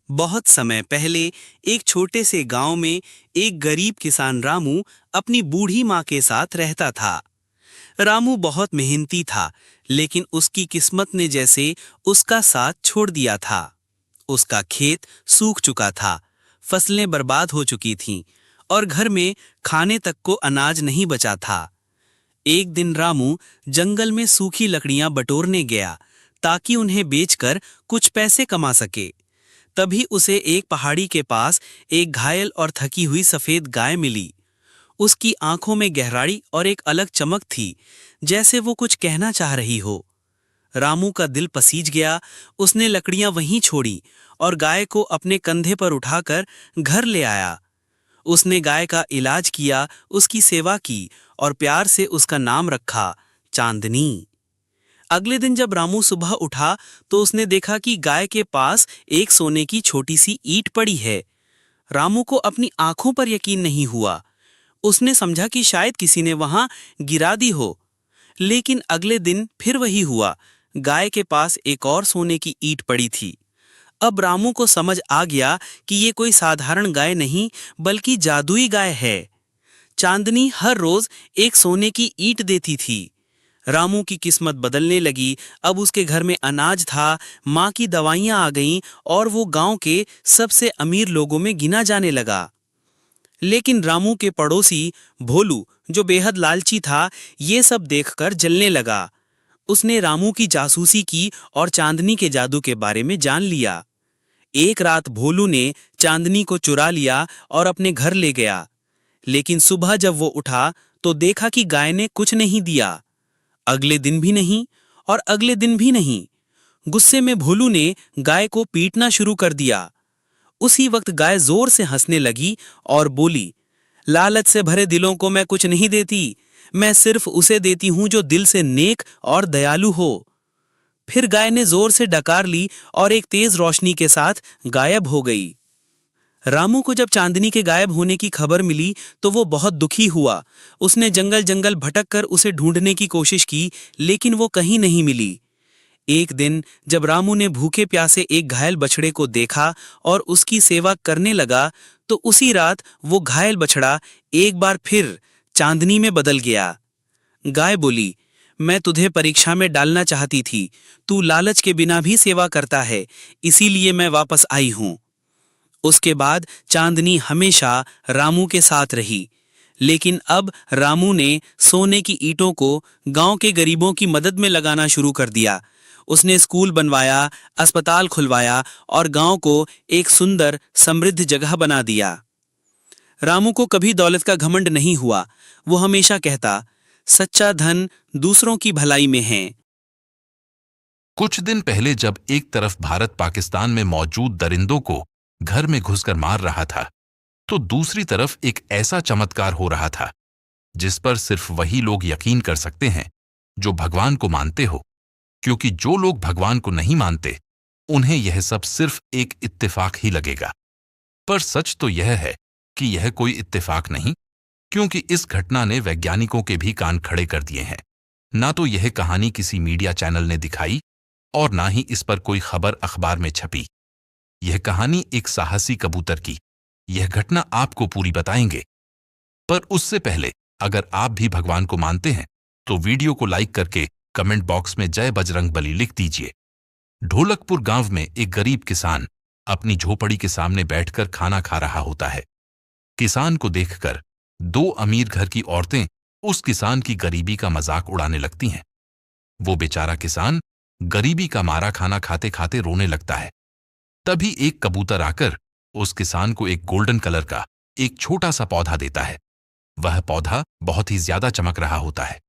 बहुत समय पहले एक छोटे से गांव में एक गरीब किसान रामू अपनी बूढ़ी माँ के साथ रहता था। रामू बहुत मेहनती था, लेकिन उसकी किस्मत ने जैसे उसका साथ छोड़ दिया था। उसका खेत सूख चुका था, फसलें बर्बाद हो चुकी थीं और घर में खाने तक को अनाज नहीं बचा था। एक दिन रामू जंगल में सूखी लकड़ियां बटोरने गया ताकि उन्हें बेचकर कुछ पैसे कमा सके। तभी उसे एक पहाड़ी के पास एक घायल और थकी हुई सफेद गाय मिली। उसकी आंखों में गहराई और एक अलग चमक थी, जैसे वो कुछ कहना चाह रही हो। रामू का दिल पसीज गया। उसने लकड़ियां वहीं छोड़ी और गाय को अपने कंधे पर उठाकर घर ले आया। उसने गाय का इलाज किया, उसकी सेवा की और प्यार से उसका नाम रखा, चांदनी। अगले दिन जब रामू सुबह उठा तो उसने देखा कि गाय के पास एक सोने की छोटी सी ईंट पड़ी है। रामू को अपनी आंखों पर यकीन नहीं हुआ। उसने समझा कि शायद किसी ने वहां गिरा दी हो। लेकिन अगले दिन फिर वही हुआ। गाय के पास एक और सोने की ईंट पड़ी थी। अब रामू को समझ आ गया कि ये कोई साधारण गाय नहीं, बल्कि जादुई गाय है। चांदनी हर रोज एक सोने की ईंट देती थी। रामू की किस्मत बदलने लगी। अब उसके घर में अनाज था, माँ की दवाइयाँ आ गईं और वो गांव के सबसे अमीर लोगों में गिना जाने लगा। लेकिन रामू के पड़ोसी भोलू, जो बेहद लालची था, ये सब देखकर जलने लगा। उसने रामू की जासूसी की और चांदनी के जादू के बारे में जान लिया। एक रात भोलू ने चांदनी को चुरा लिया और अपने घर ले गया। लेकिन सुबह जब वो उठा तो देखा कि गाय ने कुछ नहीं दिया। अगले दिन भी नहीं और अगले दिन भी नहीं। गुस्से में भोलू ने गाय को पीटना शुरू कर दिया। उसी वक्त गाय जोर से हंसने लगी और बोली, लालच से भरे दिलों को मैं कुछ नहीं देती। मैं सिर्फ उसे देती हूं जो दिल से नेक और दयालु हो। फिर गाय ने जोर से डकार ली और एक तेज रोशनी के साथ गायब हो गई। रामू को जब चांदनी के गायब होने की खबर मिली तो वो बहुत दुखी हुआ। उसने जंगल जंगल भटक कर उसे ढूंढने की कोशिश की, लेकिन वो कहीं नहीं मिली। एक दिन जब रामू ने भूखे प्यासे एक घायल बछड़े को देखा और उसकी सेवा करने लगा, तो उसी रात वो घायल बछड़ा एक बार फिर चांदनी में बदल गया। गाय बोली, मैं तुझे परीक्षा में डालना चाहती थी। तू लालच के बिना भी सेवा करता है, इसीलिए मैं वापस आई हूं। उसके बाद चांदनी हमेशा रामू के साथ रही। लेकिन अब रामू ने सोने की ईंटों को गांव के गरीबों की मदद में लगाना शुरू कर दिया। उसने स्कूल बनवाया, अस्पताल खुलवाया और गांव को एक सुंदर समृद्ध जगह बना दिया। रामू को कभी दौलत का घमंड नहीं हुआ। वो हमेशा कहता, सच्चा धन दूसरों की भलाई में है। कुछ दिन पहले जब एक तरफ भारत पाकिस्तान में मौजूद दरिंदों को घर में घुसकर मार रहा था, तो दूसरी तरफ एक ऐसा चमत्कार हो रहा था जिस पर सिर्फ वही लोग यकीन कर सकते हैं जो भगवान को मानते हो, क्योंकि जो लोग भगवान को नहीं मानते उन्हें यह सब सिर्फ एक इत्तेफाक ही लगेगा। पर सच तो यह है कि यह कोई इत्तेफाक नहीं, क्योंकि इस घटना ने वैज्ञानिकों के भी कान खड़े कर दिए हैं। ना तो यह कहानी किसी मीडिया चैनल ने दिखाई और ना ही इस पर कोई खबर अखबार में छपी। यह कहानी एक साहसी कबूतर की। यह घटना आपको पूरी बताएंगे। पर उससे पहले अगर आप भी भगवान को मानते हैं तो वीडियो को लाइक करके कमेंट बॉक्स में जय बजरंगबली लिख दीजिए। ढोलकपुर गांव में एक गरीब किसान अपनी झोपड़ी के सामने बैठकर खाना खा रहा होता है। किसान को देखकर दो अमीर घर की औरतें उस किसान की गरीबी का मजाक उड़ाने लगती हैं। वो बेचारा किसान गरीबी का मारा खाना खाते खाते रोने लगता है। तभी एक कबूतर आकर उस किसान को एक गोल्डन कलर का एक छोटा सा पौधा देता है। वह पौधा बहुत ही ज्यादा चमक रहा होता है।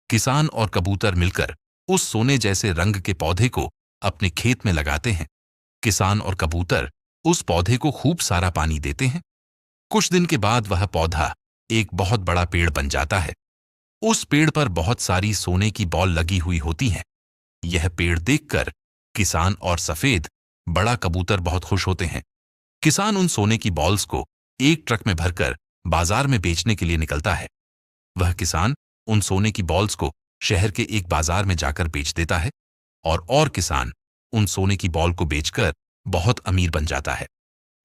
किसान और कबूतर मिलकर उस सोने जैसे रंग के पौधे को अपने खेत में लगाते हैं। किसान और कबूतर उस पौधे को खूब सारा पानी देते हैं। कुछ दिन के बाद वह पौधा एक बहुत बड़ा पेड़ बन जाता है। उस पेड़ पर बहुत सारी सोने की बॉल लगी हुई होती हैं। यह पेड़ देखकर किसान और सफेद बड़ा कबूतर बहुत खुश होते हैं। किसान उन सोने की बॉल्स को एक ट्रक में भरकर बाजार में बेचने के लिए निकलता है। वह किसान उन सोने की बॉल्स को शहर के एक बाजार में जाकर बेच देता है और किसान उन सोने की बॉल को बेचकर बहुत अमीर बन जाता है।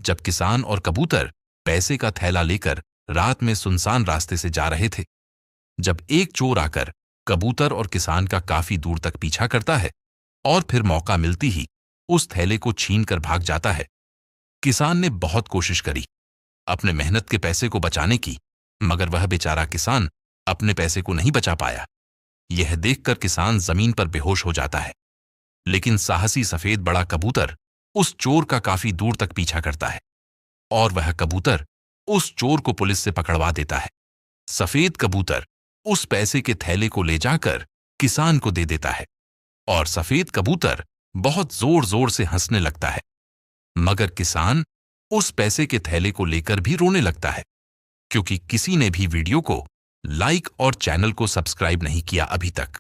जब किसान और कबूतर पैसे का थैला लेकर रात में सुनसान रास्ते से जा रहे थे, जब एक चोर आकर कबूतर और किसान का काफी दूर तक पीछा करता है और फिर मौका मिलती ही उस थैले को छीनकर भाग जाता है। किसान ने बहुत कोशिश करी अपने मेहनत के पैसे को बचाने की, मगर वह बेचारा किसान अपने पैसे को नहीं बचा पाया। यह देखकर किसान जमीन पर बेहोश हो जाता है। लेकिन साहसी सफेद बड़ा कबूतर उस चोर का काफी दूर तक पीछा करता है और वह कबूतर उस चोर को पुलिस से पकड़वा देता है। सफेद कबूतर उस पैसे के थैले को ले जाकर किसान को दे देता है और सफेद कबूतर बहुत जोर जोर से हंसने लगता है, मगर किसान उस पैसे के थैले को लेकर भी रोने लगता है, क्योंकि किसी ने भी वीडियो को लाइक और चैनल को सब्सक्राइब नहीं किया अभी तक।